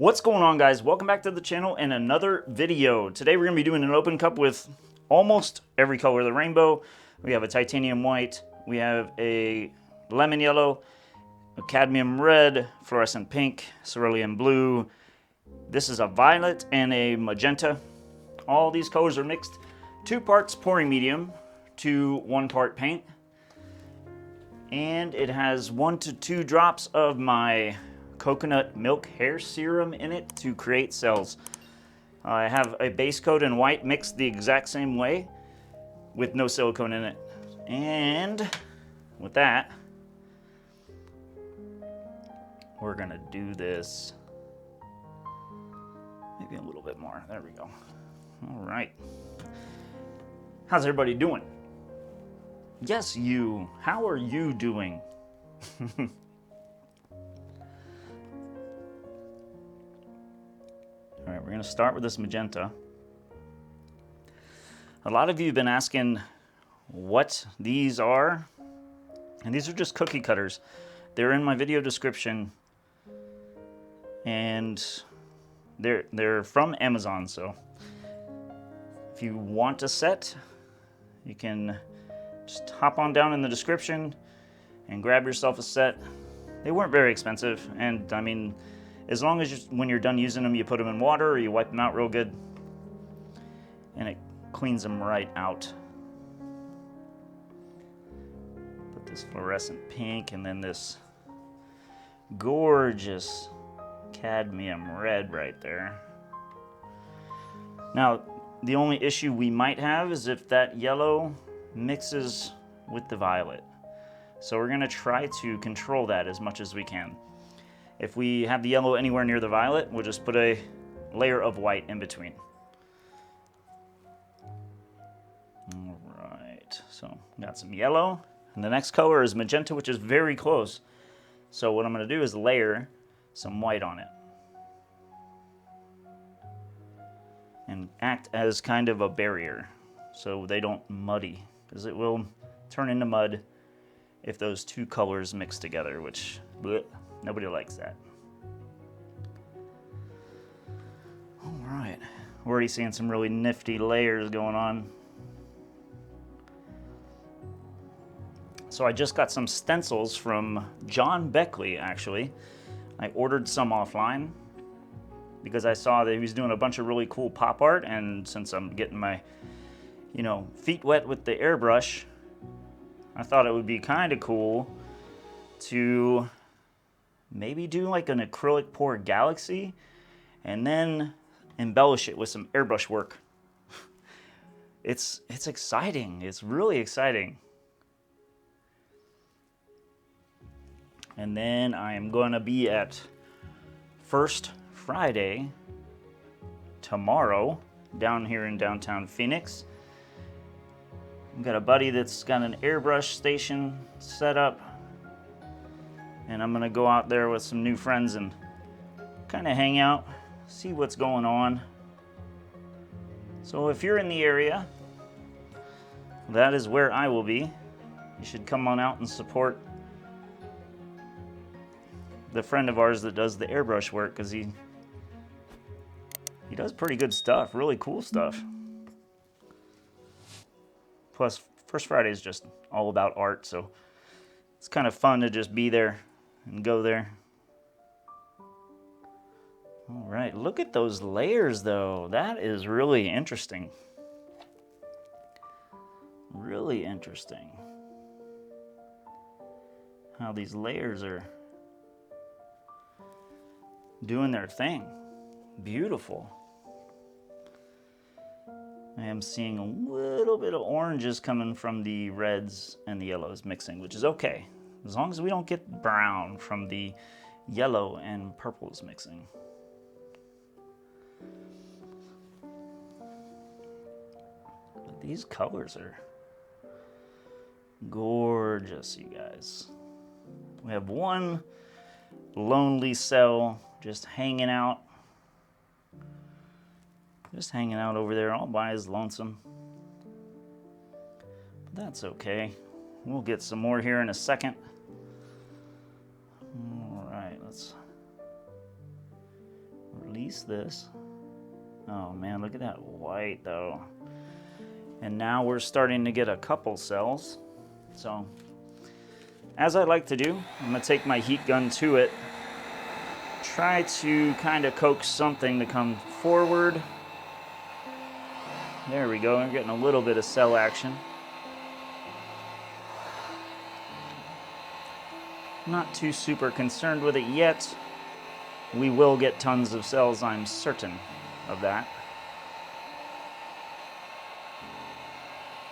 What's going on, guys? Welcome back to the channel and another video. Today we're going to be doing an open cup with almost every color of the rainbow. We have a titanium white, we have a lemon yellow, a cadmium red, fluorescent pink, cerulean blue. This is a violet and a magenta. All these colors are mixed 2 parts pouring medium to 1 part paint. And it has 1 to 2 drops of my coconut milk hair serum in it to create cells. I have a base coat in white mixed the exact same way with no silicone in it. And with that, we're gonna do this maybe a little bit more. There we go. All right. How's everybody doing? Yes, you. How are you doing? All right, we're going to start with this magenta. A lot of you have been asking what these are, and these are just cookie cutters. They're in my video description, and they're from Amazon. So if you want a set, you can just hop on down in the description and grab yourself a set. They weren't very expensive, and I mean, as long as when you're done using them, you put them in water or you wipe them out real good, and it cleans them right out. Put this fluorescent pink and then this gorgeous cadmium red right there. Now, the only issue we might have is if that yellow mixes with the violet. So we're gonna try to control that as much as we can. If we have the yellow anywhere near the violet, we'll just put a layer of white in between. All right, so got some yellow. And the next color is magenta, which is very close. So what I'm gonna do is layer some white on it. And act as kind of a barrier so they don't muddy, because it will turn into mud if those 2 colors mix together, which bleh, nobody likes that. All right, we're already seeing some really nifty layers going on. So I just got some stencils from John Beckley, actually. I ordered some offline because I saw that he was doing a bunch of really cool pop art, and since I'm getting my, feet wet with the airbrush, I thought it would be kind of cool to maybe do like an acrylic pour galaxy and then embellish it with some airbrush work. It's exciting. It's really exciting. And then I am going to be at First Friday tomorrow down here in downtown Phoenix. I've got a buddy that's got an airbrush station set up, and I'm gonna go out there with some new friends and kind of hang out, see what's going on. So if you're in the area, that is where I will be. You should come on out and support the friend of ours that does the airbrush work, because he does pretty good stuff, really cool stuff. Plus, First Friday is just all about art, so it's kind of fun to just be there and go there. All right, look at those layers, though. That is really interesting. Really interesting. How these layers are doing their thing. Beautiful. I am seeing a little bit of oranges coming from the reds and the yellows mixing, which is okay, as long as we don't get brown from the yellow and purples mixing. But these colors are gorgeous, you guys. We have one lonely cell just hanging out over there all by his lonesome. But that's okay. We'll get some more here in a second. All right, let's release this. Oh man, look at that white though. And now we're starting to get a couple cells. So, as I like to do, I'm gonna take my heat gun to it, try to kind of coax something to come forward. There we go, we're getting a little bit of cell action. Not too super concerned with it yet. We will get tons of cells, I'm certain of that.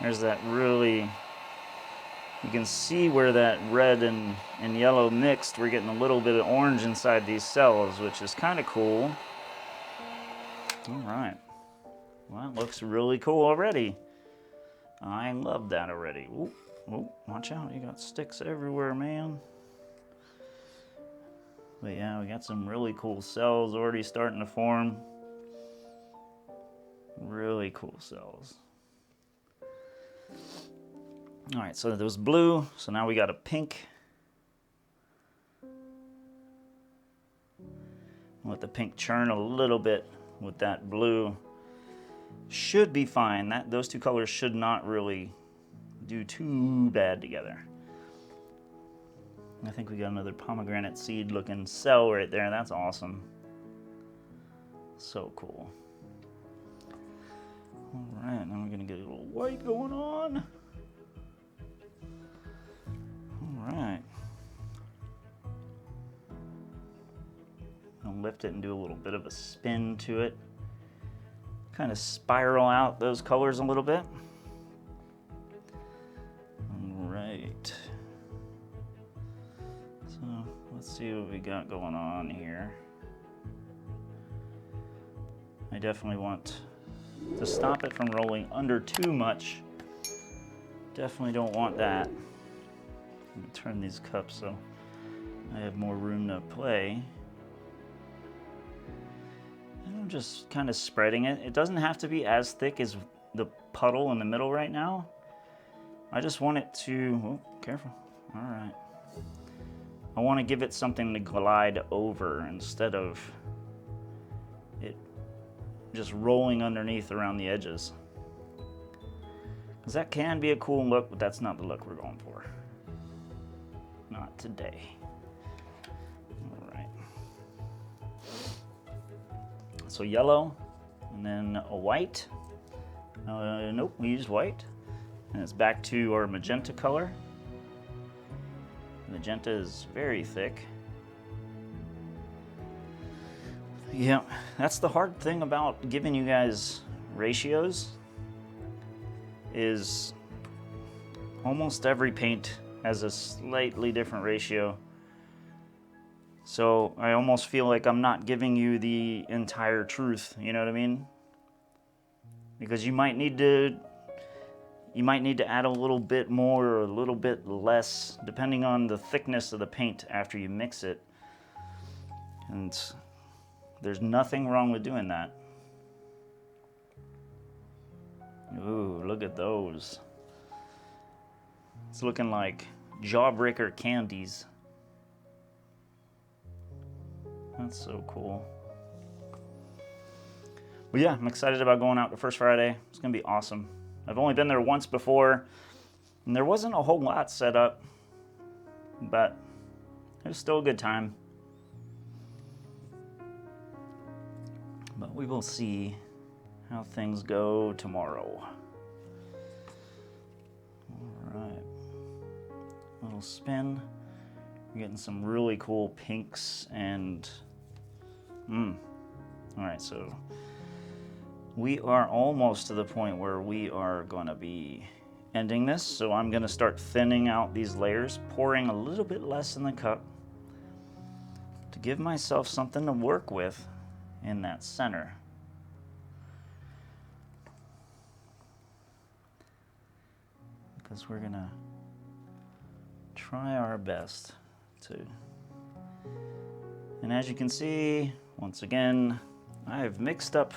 There's that really, you can see where that red and yellow mixed. We're getting a little bit of orange inside these cells, which is kind of cool. All right. Well, that looks really cool already. I love that already. Ooh, ooh, watch out, you got sticks everywhere, man. But yeah, we got some really cool cells already starting to form. Really cool cells. All right, so there was blue, so now we got a pink. Let the pink churn a little bit with that blue. Should be fine. Those two colors should not really do too bad together. I think we got another pomegranate seed looking cell right there. That's awesome. So cool. All right, now we're gonna get a little white going on. All right. I'll lift it and do a little bit of a spin to it. Kind of spiral out those colors a little bit. All right. So let's see what we got going on here. I definitely want to stop it from rolling under too much. Definitely don't want that. Let me turn these cups so I have more room to play. And I'm just kind of spreading it. It doesn't have to be as thick as the puddle in the middle right now. I just want it to, oh, careful. All right. I want to give it something to glide over instead of it just rolling underneath around the edges. Because that can be a cool look, but that's not the look we're going for. Not today. All right. So yellow, and then a white. Nope, we used white. And it's back to our magenta color. Magenta is very thick. Yeah, that's the hard thing about giving you guys ratios is almost every paint has a slightly different ratio. So I almost feel like I'm not giving you the entire truth, you know what I mean? Because you might need to add a little bit more or a little bit less, depending on the thickness of the paint after you mix it. And there's nothing wrong with doing that. Ooh, look at those. It's looking like jawbreaker candies. That's so cool. But yeah, I'm excited about going out the first Friday. It's gonna be awesome. I've only been there once before, and there wasn't a whole lot set up, but it was still a good time. But we will see how things go tomorrow. All right, little spin. We're getting some really cool pinks and all right, so we are almost to the point where we are gonna be ending this. So I'm gonna start thinning out these layers, pouring a little bit less in the cup to give myself something to work with in that center. Because we're gonna try our best to. And as you can see, once again, I've mixed up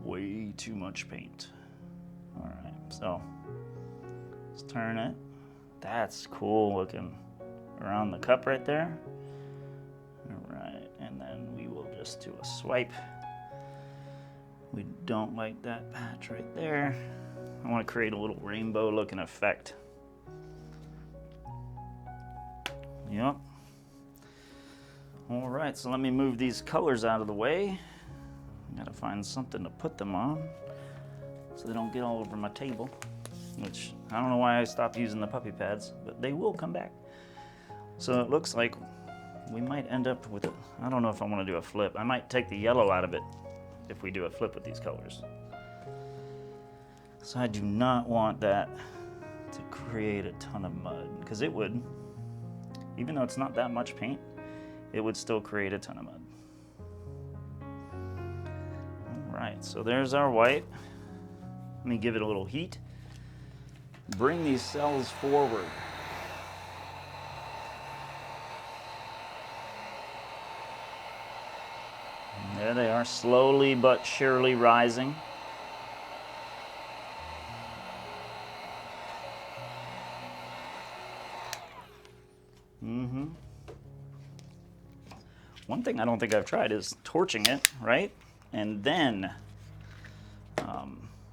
way too much paint. All right, so let's turn it. That's cool looking around the cup right there. All right, and then we will just just do a swipe. We don't like that patch right there. I want to create a little rainbow looking effect. Yep. All right, so let me move these colors out of the way. I gotta find something to put them on so they don't get all over my table, which I don't know why I stopped using the puppy pads, but they will come back. So it looks like we might end up with I don't know if I want to do a flip. I might take the yellow out of it if we do a flip with these colors. So I do not want that to create a ton of mud, because it would, even though it's not that much paint, it would still create a ton of mud. All right, so there's our white. Let me give it a little heat. Bring these cells forward. And there they are, slowly but surely rising. One thing I don't think I've tried is torching it, right? And then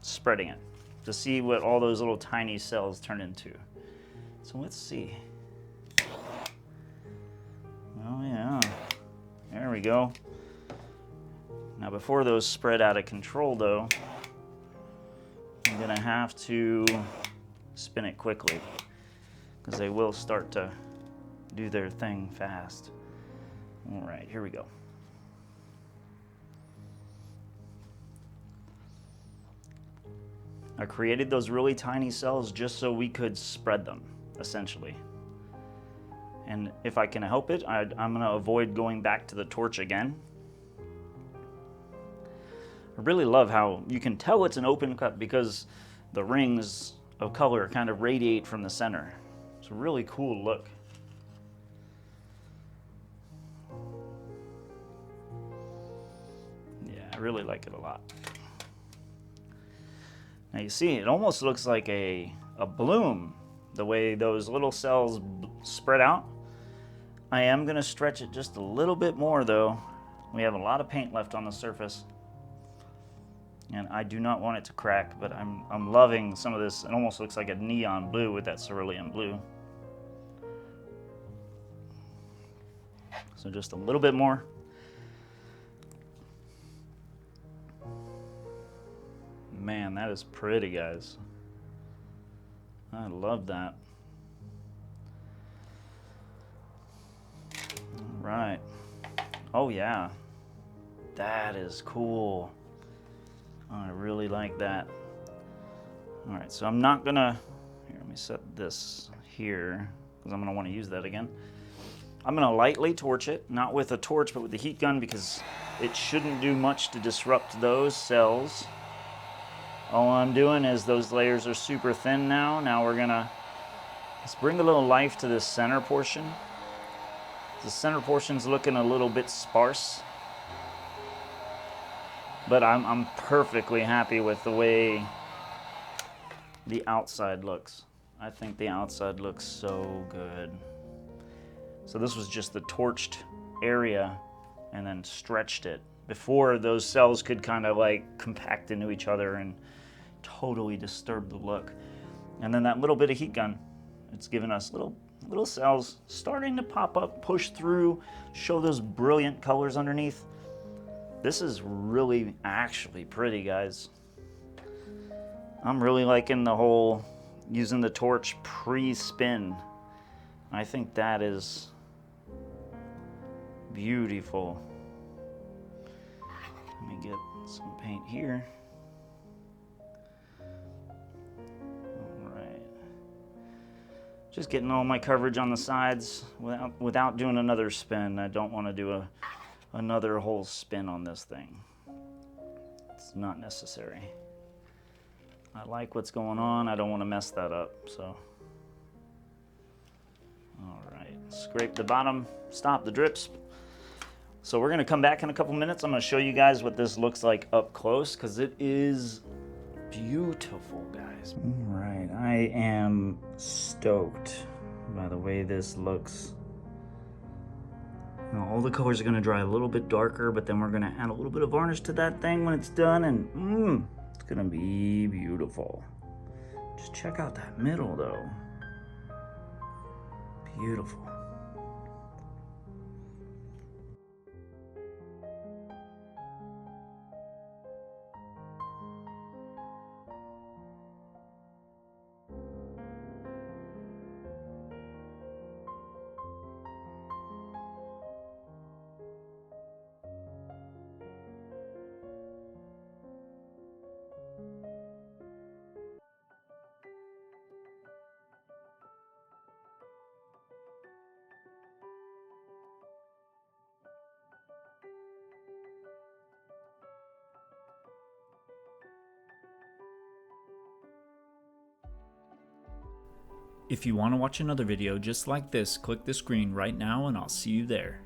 spreading it to see what all those little tiny cells turn into. So let's see. Oh yeah, there we go. Now before those spread out of control though, I'm gonna have to spin it quickly, because they will start to do their thing fast. All right, here we go. I created those really tiny cells just so we could spread them, essentially. And if I can help it, I'm gonna avoid going back to the torch again. I really love how you can tell it's an open cut because the rings of color kind of radiate from the center. It's a really cool look. Yeah, I really like it a lot. Now you see, it almost looks like a bloom, the way those little cells spread out. I am gonna stretch it just a little bit more though. We have a lot of paint left on the surface, and I do not want it to crack, but I'm loving some of this. It almost looks like a neon blue with that cerulean blue. So just a little bit more. Man, that is pretty, guys. I love that. All right. Oh yeah, that is cool. I really like that. All right, so I'm not gonna, here, let me set this here, because I'm gonna want to use that again. I'm gonna lightly torch it, not with a torch, but with the heat gun, because it shouldn't do much to disrupt those cells. All I'm doing is those layers are super thin now. Now let's bring a little life to this center portion. The center portion's looking a little bit sparse, but I'm perfectly happy with the way the outside looks. I think the outside looks so good. So this was just the torched area and then stretched it before those cells could kind of like compact into each other and totally disturb the look. And then that little bit of heat gun, it's given us little cells starting to pop up, push through, show those brilliant colors underneath. This is really actually pretty, guys. I'm really liking the whole using the torch pre-spin. I think that is beautiful. Let me get some paint here. Just getting all my coverage on the sides without doing another spin. I don't want to do another whole spin on this thing. It's not necessary. I like what's going on. I don't want to mess that up, so. All right, scrape the bottom, stop the drips. So we're gonna come back in a couple minutes. I'm gonna show you guys what this looks like up close, because it is beautiful, guys. All right, I am stoked by the way this looks. Now, all the colors are gonna dry a little bit darker, but then we're gonna add a little bit of varnish to that thing when it's done, and it's gonna be beautiful. Just check out that middle though. Beautiful. If you want to watch another video just like this, click the screen right now and I'll see you there.